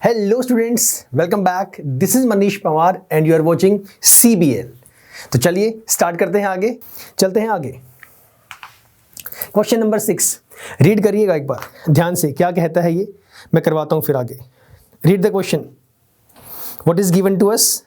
Hello students, welcome back. This is Manish Pawar and you are watching CBL। तो चलिए start करते हैं, आगे चलते हैं। आगे क्वेश्चन नंबर 6 रीड करिएगा एक बार ध्यान से, क्या कहता है ये मैं करवाता हूं फिर आगे। Read the question. What is given to us?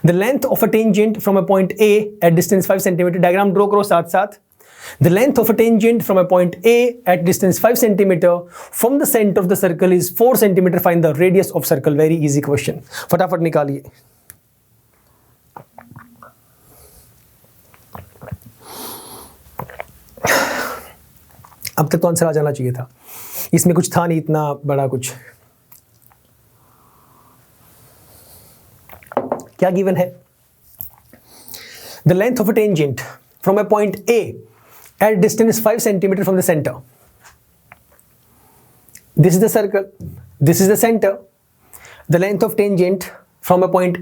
The length of a tangent from a point A at distance 5 centimetre. Diagram draw करो साथ साथ। The length of a tangent from a point A at distance 5 centimeter from the center of the circle is 4 centimeter. Find the radius of circle. Very easy question. फटाफट निकालिए। अब तक तो answer आ जाना चाहिए था, इसमें कुछ था नहीं इतना बड़ा कुछ। क्या गिवन है? The length of a tangent from a point A at distance 5 centimeter from the center. This is the circle. This is the center. The length of tangent from a point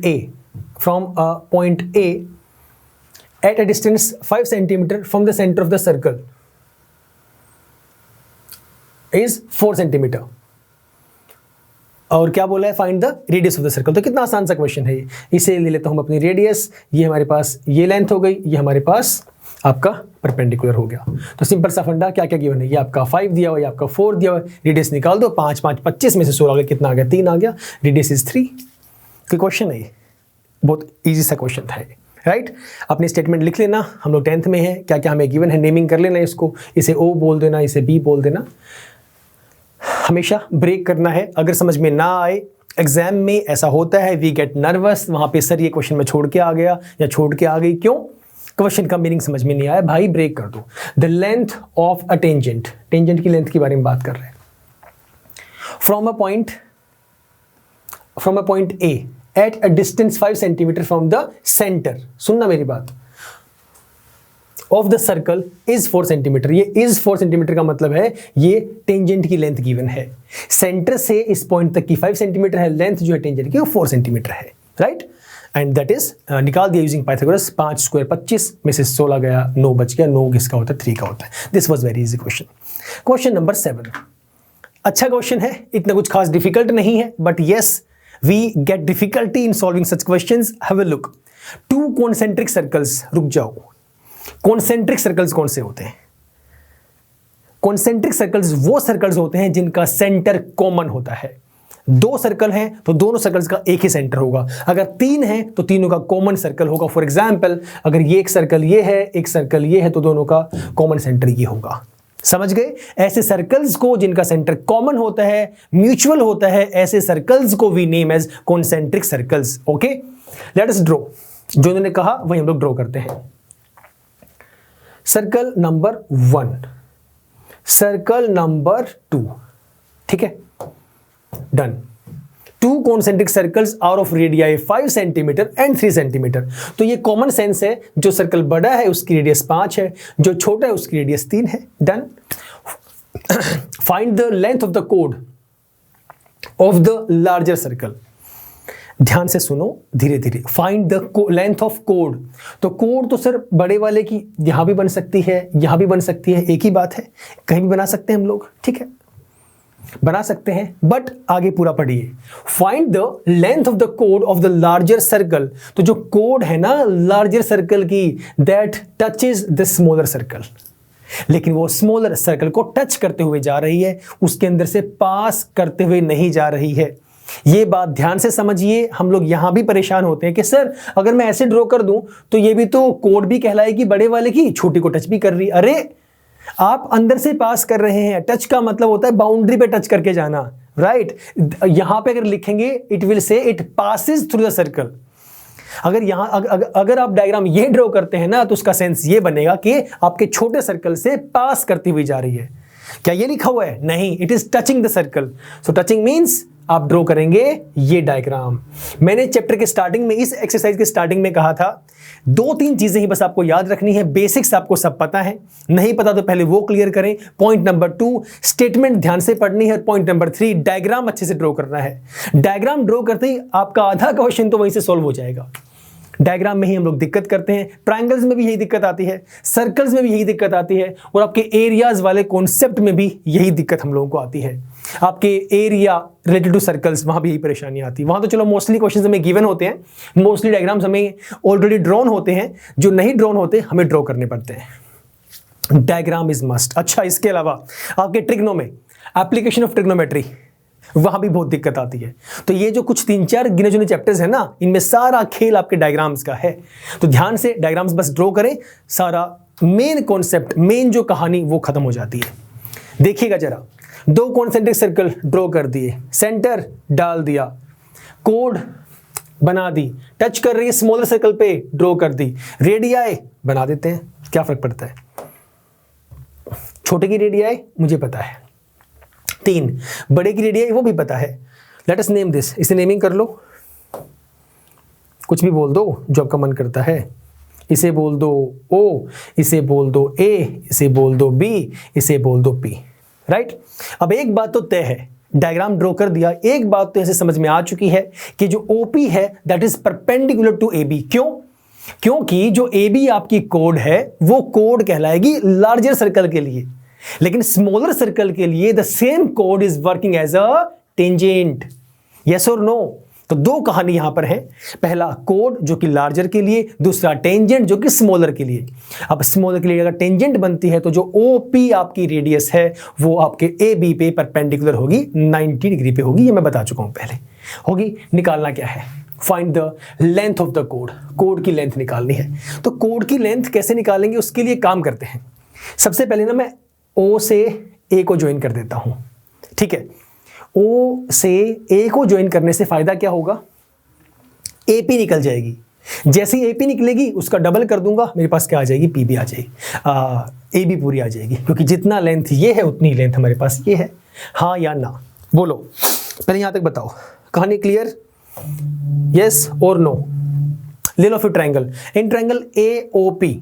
A at a distance 5 centimeter from the center of the circle is 4 centimeter. और क्या बोला है? Find the radius of the circle. तो कितना आसान सा question है ये। इसे ले लेता हूं अपनी रेडियस। ये हमारे पास ये लेंथ हो गई, ये हमारे पास आपका परपेंडिकुलर हो गया। तो सिंपल सा फंडा, क्या क्या गिवन है? ये आपका 5 दिया हुआ है, ये आपका 4 दिया हुआ है। रेडियस निकाल दो। 5 5 25 में से 16 आ गया, कितना आ गया? 3 आ गया। Radius is 3। कोई क्वेश्चन है ये? बहुत ईजी सा क्वेश्चन था ये, राइट? अपनी स्टेटमेंट लिख लेना। हम लोग 10th में हैं, क्या क्या हमें गिवन है नेमिंग कर लेना इसको। इसे O बोल देना, इसे B बोल देना। हमेशा ब्रेक करना है। अगर समझ में ना आए, एग्जाम में ऐसा होता है, वी गेट नर्वस। वहां पे सर ये क्वेश्चन मैं छोड़ के आ गया या छोड़ के आ गई, क्यों? क्वेश्चन का मीनिंग समझ में नहीं आया, भाई ब्रेक कर दो। The length of a tangent, tangent की लेंथ के बारे में बात कर रहे हैं। From a point A at a distance 5 centimetre from the centre. सुनना मेरी बात। Of the circle is 4 centimetre. ये इज 4 सेंटीमीटर का मतलब है ये टेंजेंट की लेंथ गिवन है। सेंटर से इस पॉइंट तक की 5 सेंटीमीटर है, लेंथ जो है टेंजेंट की वो 4 सेंटीमीटर है, राइट? एंड दैट इज निकाल दिया यूजिंग पाइथागोरस। 5 स्क्वायर 25 में से 16 गया, 9 बच गया। 9 किसका होता है? 3 का होता है। This was very easy question. Question number 7 अच्छा क्वेश्चन है, इतना कुछ खास डिफिकल्ट नहीं है, but yes we get difficulty in solving such questions. Have a look. 2 concentric circles. रुक जाओ। कॉन्सेंट्रिक सर्कल्स कौन से होते हैं? कॉन्सेंट्रिक सर्कल्स वो सर्कल्स होते हैं जिनका सेंटर कॉमन होता है। 2 सर्कल हैं तो दोनों सर्कल्स का एक ही सेंटर होगा। अगर 3 हैं तो तीनों का कॉमन सर्कल होगा। फॉर एग्जांपल, अगर ये एक सर्कल ये है, एक सर्कल ये है, तो दोनों का कॉमन सेंटर ये होगा। समझ गए? ऐसे सर्कल्स को जिनका सेंटर कॉमन होता है, म्यूचुअल होता है, ऐसे सर्कल्स को we name as concentric circles. Okay, let us draw. जो इन्होंने कहा वही हम लोग ड्रॉ करते हैं। सर्कल नंबर 1, सर्कल नंबर 2, ठीक है, done. 2 concentric circles are of radii 5 centimetre and 3 centimetre. तो ये कॉमन सेंस है, जो सर्कल बड़ा है उसकी रेडियस 5 है, जो छोटा है उसकी रेडियस 3 है। Done. Find the length of the code of the larger circle. ध्यान से सुनो, धीरे धीरे। Find the length of code. तो कोड तो सर बड़े वाले की यहां भी बन सकती है, यहां भी बन सकती है, एक ही बात है, कहीं भी बना सकते हैं हम लोग, ठीक है, बना सकते हैं। बट आगे पूरा पढ़िए। Find the length of the code of the larger circle. तो जो कोड है ना लार्जर सर्कल की, that touches the smaller circle, लेकिन वो स्मॉलर सर्कल को टच करते हुए जा रही है, उसके अंदर से पास करते हुए नहीं जा रही है। ये बात ध्यान से समझिए। हम लोग यहां भी परेशान होते हैं कि सर अगर मैं ऐसे ड्रॉ कर दूं तो ये भी तो कोड भी कहलाएगी बड़े वाले की, छोटी को टच भी कर रही। अरे आप अंदर से पास कर रहे हैं। टच का मतलब होता है बाउंड्री पे टच करके जाना, राइट? यहां पे अगर लिखेंगे it will say it passes through the circle. अगर यहां अगर आप डायग्राम ये ड्रॉ करते हैं ना, तो उसका सेंस ये बनेगा कि आपके छोटे सर्कल से पास करती हुई जा रही है। क्या ये लिखा हुआ है? नहीं, it is touching the circle. So touching means आप ड्रॉ करेंगे ये डायग्राम। मैंने चैप्टर के स्टार्टिंग में, इस एक्सरसाइज के स्टार्टिंग में कहा था 2-3 चीजें ही बस आपको याद रखनी है। बेसिक्स आपको सब पता है, नहीं पता तो पहले वो क्लियर करें। पॉइंट नंबर 2 स्टेटमेंट ध्यान से पढ़नी है। पॉइंट नंबर 3 डायग्राम अच्छे से ड्रॉ करना है। डायग्राम ड्रॉ करते ही आपका आधा क्वेश्चन तो वहीं से सॉल्व हो जाएगा। डायग्राम में ही हम लोग दिक्कत करते हैं, ट्रायंगल्स में भी यही दिक्कत आती है, सर्कल्स में भी यही दिक्कत आती है, और आपके एरियाज वाले कॉन्सेप्ट में भी यही दिक्कत हम लोगों को आती है। आपके एरिया रिलेटेड टू सर्कल्स, वहां भी यही परेशानी आती है। वहां तो चलो मोस्टली क्वेश्चंस हमें गिवन होते हैं, मोस्टली डायग्राम्स हमें ऑलरेडी ड्रॉन होते हैं, जो नहीं ड्रॉन होते हमें ड्रॉ करने पड़ते हैं। Diagram is must. अच्छा, इसके अलावा आपके ट्रिग्नो में एप्लीकेशन ऑफ ट्रिग्नोमेट्री, वहां भी बहुत दिक्कत आती है। तो ये जो कुछ 3-4 गिने चुने चैप्टर्स है ना, इनमें सारा खेल आपके डायग्राम्स का है। तो ध्यान से डायग्राम्स बस ड्रॉ करें, सारा मेन कॉन्सेप्ट, मेन जो कहानी वो खत्म हो जाती है। देखिएगा जरा, 2 कॉन्सेंट्रिक सर्कल ड्रॉ कर दिए, सेंटर डाल दिया, कोड बना दी, टच कर रही है स्मॉलर सर्कल पे, ड्रॉ कर दी, रेडियाई बना देते हैं, क्या फर्क पड़ता है। छोटे की रेडियाई मुझे पता है 3, बड़े की रेडियाई वो भी पता है। लेट अस नेम दिस, इसे नेमिंग कर लो, कुछ भी बोल दो जो आपका मन करता है। इसे बोल दो O, इसे बोल दो A, इसे बोल दो B, इसे बोल दो P, राइट। अब एक बात तो तय है, डायग्राम ड्रॉ कर दिया, एक बात तो ऐसे समझ में आ चुकी है कि जो OP है that is perpendicular to AB। क्यों? क्योंकि जो AB आपकी कोड है वो कोड कहलाएगी लार्जर सर्कल के लिए, लेकिन स्मॉलर सर्कल के लिए द सेम कोड is working as a tangent. Yes और नो? तो 2 कहानी यहां पर है, पहला कोड जो कि लार्जर के लिए, दूसरा टेंजेंट जो कि स्मॉलर के लिए। अब स्मॉलर के लिए अगर टेंजेंट बनती है तो जो OP आपकी रेडियस है वो आपके AB पे परपेंडिकुलर होगी, 90 डिग्री पे होगी, ये मैं बता चुका हूं पहले। होगी, निकालना क्या है, find the length of the code, code की लेंथ निकालनी है। तो कोड की लेंथ कैसे निकालेंगे उसके लिए काम करते हैं। सबसे पहले ना मैं O से A को ज्वाइन कर देता हूं, ठीक है। O से A को ज्वाइन करने से फायदा क्या होगा, AP निकल जाएगी। जैसे ही AP निकलेगी उसका डबल कर दूंगा, मेरे पास क्या आ जाएगी, P भी आ जाएगी, AB पूरी आ जाएगी, क्योंकि जितना लेंथ ये है उतनी लेंथ हमारे पास ये है। हाँ या ना बोलो, पहले यहां तक बताओ, कहानी क्लियर? यस और नो? ले लो फिर triangle, in triangle AOP,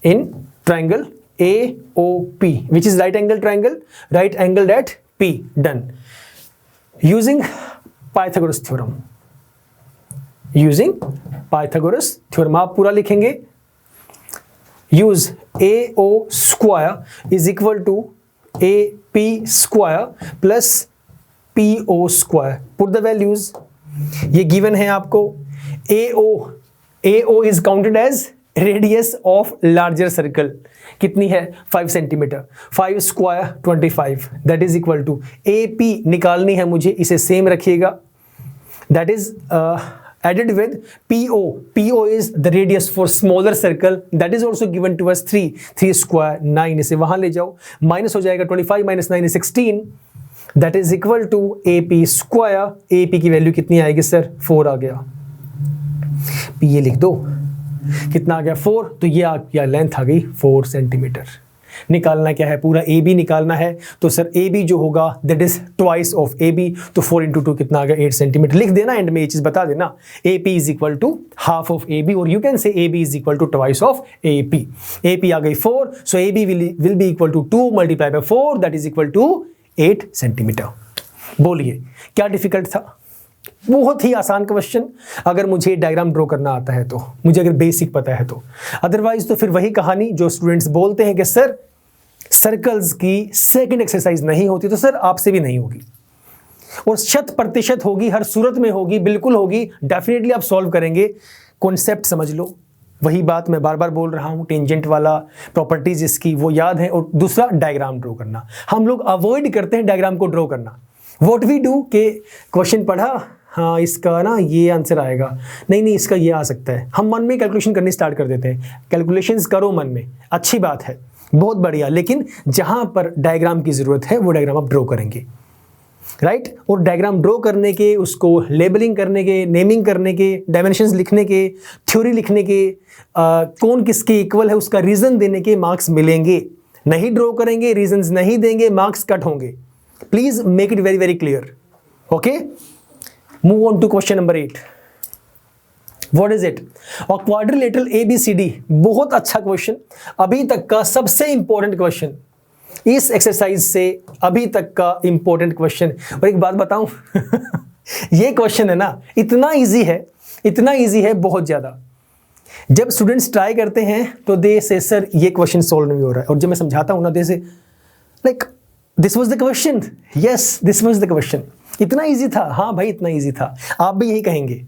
in triangle AOP which is right angled at P, done using Pythagoras theorem, आप पूरा लिखेंगे, use AO square is equal to AP square plus PO square, put the values, ये given है आपको। AO is counted as radius of larger circle, कितनी है 5 centimetre, 5 square 25, that is equal to AP निकालनी है मुझे, इसे सेम रखिएगा, that is added with PO is the radius for smaller circle, that is also given to us 3 square 9, इसे वहां ले जाओ, माइनस हो जाएगा 25 minus 9 is 16, that is equal to AP square, AP की वैल्यू कितनी आएगी सर, 4 आ गया, P ये लिख दो, कितना आ गया 4, तो ये आ गया लेंथ आ गई 4 सेंटीमीटर। निकालना क्या है, पूरा AB निकालना है, तो सर AB जो होगा that is twice of AB, तो 4 × 2 कितना आ गया 8 सेंटीमीटर। लिख देना, एंड में ये चीज बता देना, AP is equal to half of AB, और you can say AB is equal to twice of AP। AP आ गई 4, so AB will be equal to 2 multiply by 4, that is equal to 8 centimetre. बोलिए क्या difficult था? बहुत ही आसान question, अगर मुझे डायग्राम ड्रॉ करना आता है तो, मुझे अगर बेसिक पता है तो। अदरवाइज तो फिर वही कहानी जो स्टूडेंट्स बोलते हैं कि सर सर्कल्स की सेकंड एक्सरसाइज नहीं होती, तो सर आपसे भी नहीं होगी, और 100% होगी, हर सूरत में होगी, बिल्कुल होगी, डेफिनेटली आप सॉल्व करेंगे। कॉन्सेप्ट समझ लो, वही बात मैं बार बार बोल रहा हूँ, टेंजेंट वाला प्रॉपर्टीज इसकी वो याद है, और दूसरा डायग्राम ड्रॉ करना। हम लोग अवॉइड करते हैं डायग्राम को ड्रॉ करना। व्हाट वी डू के क्वेश्चन पढ़ा, हाँ इसका ना ये आंसर आएगा, नहीं इसका ये आ सकता है, हम मन में कैलकुलेशन करनी स्टार्ट कर देते हैं। कैलकुलेशंस करो मन में, अच्छी बात है, बहुत बढ़िया, लेकिन जहां पर डायग्राम की जरूरत है वो डायग्राम आप ड्रॉ करेंगे, राइट। और डायग्राम ड्रॉ करने के, उसको लेबलिंग करने के, नेमिंग करने के, डायमेंशंस लिखने के, थ्योरी लिखने के, कौन किसके इक्वल है उसका रीजन देने के मार्क्स मिलेंगे। नहीं ड्रॉ करेंगे, रीजंस नहीं देंगे, मार्क्स कट होंगे। Please make it very very clear, okay. Move on to question number 8. What is it? और क्वाड्रिलेटरल ABCD, बहुत अच्छा क्वेश्चन, अभी तक का सबसे इंपॉर्टेंट क्वेश्चन, इस एक्सरसाइज से अभी तक का इंपॉर्टेंट क्वेश्चन। और एक बात बताऊं ये क्वेश्चन है ना इतना इजी है इतना इजी है, बहुत ज़्यादा। जब स्टूडेंट्स ट्राई करते हैं तो दे से सर ये क्वेश्चन सॉल्व नहीं हो रहा है, और जब मैं समझाता हूँ ना दे से like this was the question, yes this was the question, इतना इजी था। हाँ भाई इतना इजी था, आप भी यही कहेंगे।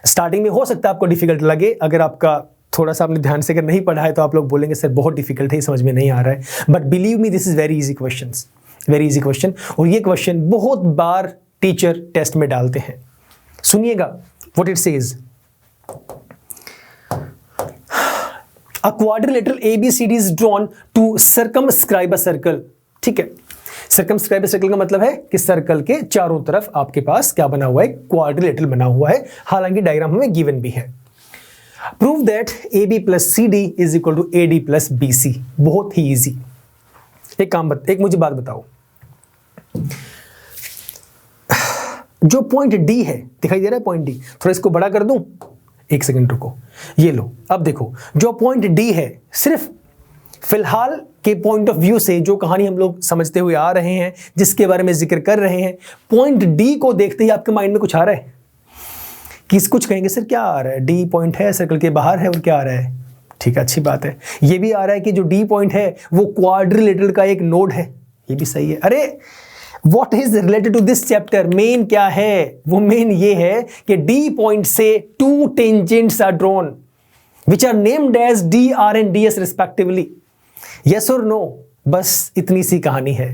स्टार्टिंग में हो सकता है आपको डिफिकल्ट लगे, अगर आपका थोड़ा सा आपने ध्यान से अगर नहीं पढ़ा है तो आप लोग बोलेंगे सर बहुत डिफिकल्ट है, समझ में नहीं आ रहा है, but believe me this is very easy question, very easy question. और ये क्वेश्चन बहुत बार टीचर टेस्ट में डालते हैं। सुनिएगा what it says, A quadrilateral ABCD is drawn to circumscribe a circle। ठीक है, circumscribe a circle का मतलब है कि सर्कल के चारों तरफ आपके पास क्या बना हुआ है, क्वाड्रिलेटरल बना हुआ है, हालांकि डायग्राम हमें गिवन भी है। Prove that AB plus CD is equal to AD plus BC। बहुत ही इजी। एक मुझे बात बताओ, जो पॉइंट D है, दिखाई दे रहा है पॉइंट D, थोड़ा इसको बड़ा कर दूं, एक सेकंड रुको, ये लो। अब देखो जो पॉइंट D है, सिर्फ फिलहाल के पॉइंट ऑफ व्यू से जो कहानी हम लोग समझते हुए आ रहे हैं, जिसके बारे में जिक्र कर रहे हैं, पॉइंट D को देखते ही आपके माइंड में कुछ आ रहा है? कुछ कहेंगे सर क्या आ रहा है, D पॉइंट है, सर्कल के बाहर है, और क्या आ रहा है? ठीक है, अच्छी बात है। ये भी आ रहा है कि जो D पॉइंट है वो क्वाड्रिलेटरल का एक नोड है, ये भी सही है। अरे What is related to this chapter? Main क्या है? वो मेन ये है कि D पॉइंट से 2 tangents are drawn which are named as DR and DS respectively. Yes or no? बस इतनी सी कहानी है।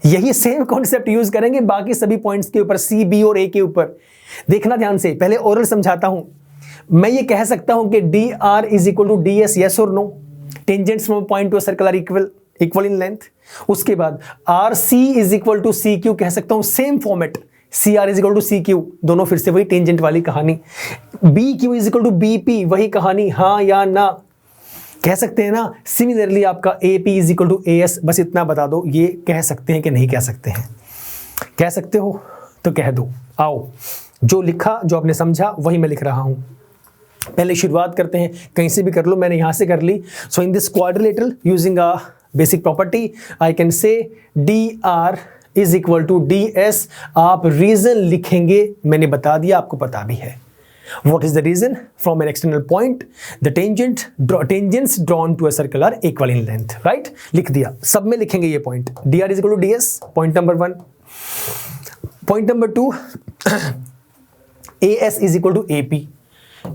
यही सेम कॉन्सेप्ट यूज करेंगे बाकी सभी पॉइंट्स के ऊपर, C, B और A के ऊपर। देखना ध्यान से, पहले ओरल समझाता हूं। मैं ये कह सकता हूं कि DR is equal to DS, yes or no? Tangents from a point to a circle are equal in length। उसके बाद RC is equal to CQ कह सकता हूं, same format, CR is equal to CQ, दोनों फिर से वही tangent वाली कहानी। BQ is equal to BP, वही कहानी, हाँ या ना कह सकते हैं ना। सिमिलरली आपका AP is equal to AS, बस इतना बता दो, ये कह सकते हैं कि नहीं कह सकते हैं? कह सकते हो तो कह दो। आओ, जो लिखा, जो आपने समझा, वही मैं लिख रहा हूं। पहले शुरुआत करते हैं, कहीं से भी कर लो, मैंने यहां से कर ली। So in this quadrilateral using a basic property I can say DR is equal to DS। आप रीजन लिखेंगे, मैंने बता दिया, आपको पता भी है। What is the reason? From an external point, the tangents drawn to a circle are equal in length, right? लिख दिया, सब में लिखेंगे ये point. DR is equal to DS, point number 1. Point number 2, AS is equal to AP.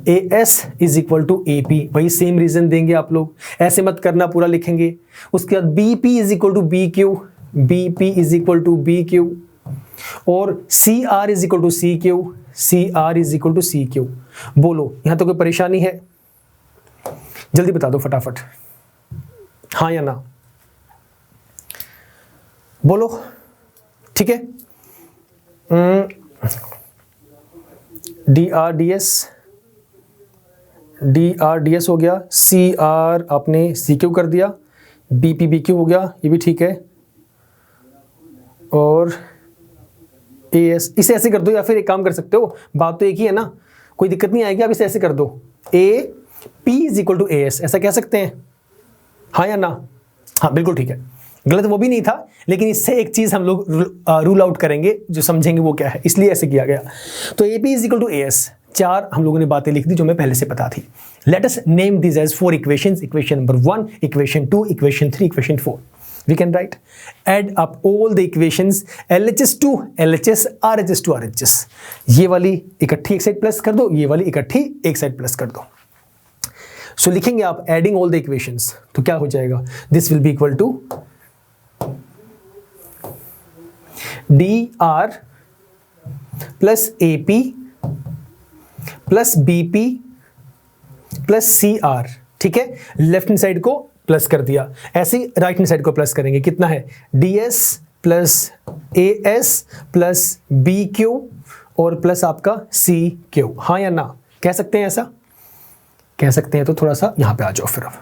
AS is equal to AP, वही same reason देंगे आप लोग, ऐसे मत करना, पूरा लिखेंगे। उसके बाद BP is equal to BQ, BP is equal to BQ, और CR is equal to CQ, CR is equal to CQ। बोलो, यहां तो कोई परेशानी है? जल्दी बता दो फटाफट, हाँ या ना, बोलो। ठीक है, DR DS हो गया, CR आपने CQ कर दिया, BP BQ हो गया, ये भी ठीक है, और AS इसे ऐसे कर दो, या फिर एक काम कर सकते हो, बात तो एक ही है ना, कोई दिक्कत नहीं आएगी, आप इसे ऐसे कर दो, AP is equal to AS, ऐसा कह सकते हैं, हाँ या ना? हाँ बिल्कुल ठीक है, गलत वो भी नहीं था, लेकिन इससे एक चीज हम लोग रूल आउट करेंगे, जो समझेंगे वो क्या है, इसलिए ऐसे किया गया। तो AP is equal to AS, 4 हम लोगों ने बातें लिख दी जो मैं पहले से पता थी। Let us name this as 4 equations, equation number 1, equation 2, equation 3, equation 4। We can write, add up all the equations, LHS to LHS, RHS to RHS। ये वाली इकट्ठी एक साइड प्लस कर दो, ये वाली इकट्ठी एक साइड प्लस कर दो। सो लिखेंगे आप एडिंग ऑल द इक्वेशंस, तो क्या हो जाएगा? This will be equal to DR plus AP plus BP plus CR। ठीक है, लेफ्ट हैंड साइड को प्लस कर दिया, ऐसे ही राइट हैंड साइड को प्लस करेंगे। कितना है? DS plus AS plus BQ और प्लस आपका CQ, हाँ या ना? कह सकते हैं ऐसा? कह सकते हैं, तो थोड़ा सा यहां पे आ जाओ फिर। अब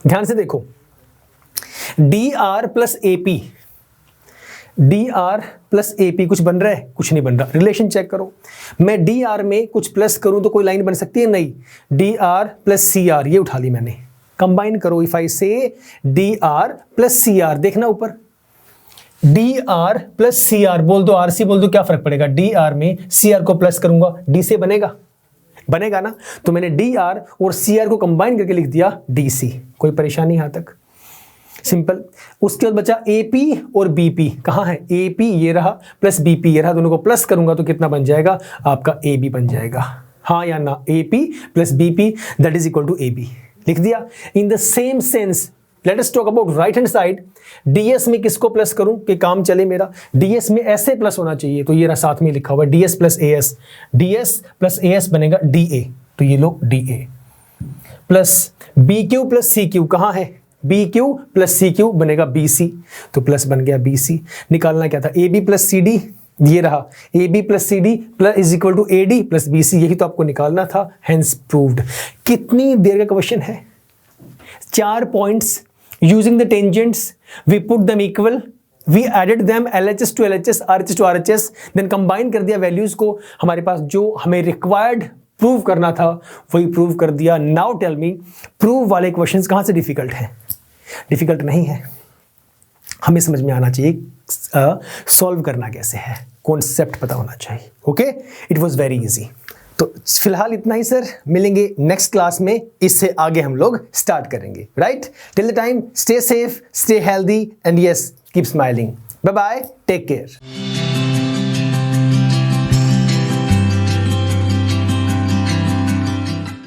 ध्यान से देखो, DR plus AP, DR plus AP कुछ बन रहा है? कुछ नहीं बन रहा। रिलेशन चेक करो, मैं DR में कुछ प्लस करूं तो कोई लाइन बन सकती है? नहीं। DR प्लस CR, ये उठा ली मैंने, कंबाइन करो। इफ आई से DR प्लस CR, देखना ऊपर, DR प्लस CR बोल दो, RC बोल दो, क्या फर्क पड़ेगा? DR में CR को प्लस करूंगा, D से बनेगा, बनेगा ना। तो मैंने DR और CR को कंबाइन करके लिख दिया DC। कोई परेशानी यहां तक? सिंपल। उसके बाद बचा AP और BP। कहाँ है? AP ये रहा प्लस BP ये रहा, दोनों को प्लस करूंगा तो कितना बन जाएगा? आपका AB बन जाएगा। हाँ या ना? AP plus BP that is equal to AB। लिख दिया। In the same sense let us talk about right hand side. DS में किसको प्लस करूं कि काम चले मेरा? DS में ऐसे प्लस होना चाहिए, तो ये रहा साथ में लिखा हुआ है DS plus AS। DS plus AS बनेगा DA, तो ये लो DA plus BQ plus CQ। कहाँ है? BQ प्लस CQ बनेगा BC, तो प्लस बन गया BC। निकालना क्या था? AB प्लस CD, ये रहा AB plus CD plus is equal to AD plus BC, यही तो आपको निकालना था। Hence proved. कितनी देर का क्वेश्चन है? 4 points. Using the tangents we put them equal, we added them LHS to LHS, RHS to RHS, then combine कर दिया वैल्यूज को। हमारे पास जो हमें रिक्वायर्ड प्रूव करना था वही प्रूव कर दिया। नाउ टेल मी, प्रूव वाले क्वेश्चंस कहां से डिफिकल्ट हैं? डिफिकल्ट नहीं है, हमें समझ में आना चाहिए सॉल्व करना कैसे है, कॉन्सेप्ट पता होना चाहिए। Okay, it was very easy. तो फिलहाल इतना ही सर, मिलेंगे नेक्स्ट क्लास में, इससे आगे हम लोग स्टार्ट करेंगे। Right, till the time stay safe, stay healthy and yes keep smiling. Bye bye, take care.